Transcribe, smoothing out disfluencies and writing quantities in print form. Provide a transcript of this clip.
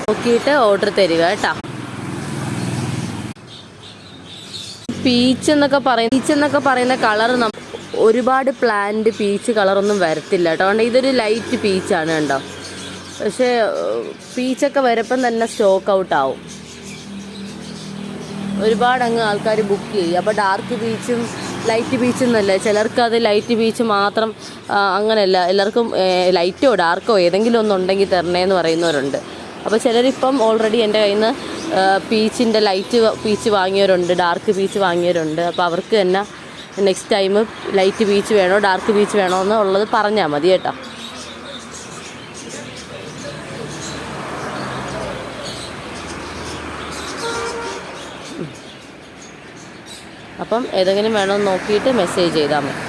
നോക്കിയിട്ട് ഓർഡർ തരിക കേട്ടോ. പീച്ച് എന്നൊക്കെ പറയുന്ന കളർ ഒരുപാട് പ്ലാന്റ് പീച്ച് കളറൊന്നും വരത്തില്ല കേട്ടോ. അതുകൊണ്ട് ഇതൊരു ലൈറ്റ് പീച്ചാണ് കണ്ടോ. പക്ഷേ പീച്ചൊക്കെ വരപ്പം തന്നെ സ്റ്റോക്ക് ഔട്ട് ആവും. ഒരുപാട് ആൾക്കാർ ബുക്ക് ചെയ്യും. അപ്പോൾ ഡാർക്ക് പീച്ചും ലൈറ്റ് പീച്ചും എന്നല്ല, ചിലർക്ക് അത് ലൈറ്റ് പീച്ച് മാത്രം അങ്ങനെയല്ല, എല്ലാവർക്കും ലൈറ്റോ ഡാർക്കോ ഏതെങ്കിലും ഒന്നുണ്ടെങ്കിൽ തരണേന്ന് പറയുന്നവരുണ്ട്. അപ്പോൾ ചിലരിപ്പം ഓൾറെഡി എൻ്റെ കയ്യിൽ നിന്ന് പീച്ചിൻ്റെ ലൈറ്റ് പീച്ച് വാങ്ങിയവരുണ്ട്, ഡാർക്ക് പീച്ച് വാങ്ങിയവരുണ്ട്. അപ്പോൾ അവർക്ക് തന്നെ നെക്സ്റ്റ് ടൈം ലൈറ്റ് പീച്ച് വേണോ ഡാർക്ക് പീച്ച് വേണോ എന്നുള്ളത് പറഞ്ഞാൽ മതി കേട്ടോ. അപ്പം ഏതെങ്കിലും വേണമെന്ന് നോക്കിയിട്ട് മെസ്സേജ് ചെയ്താൽ മതി.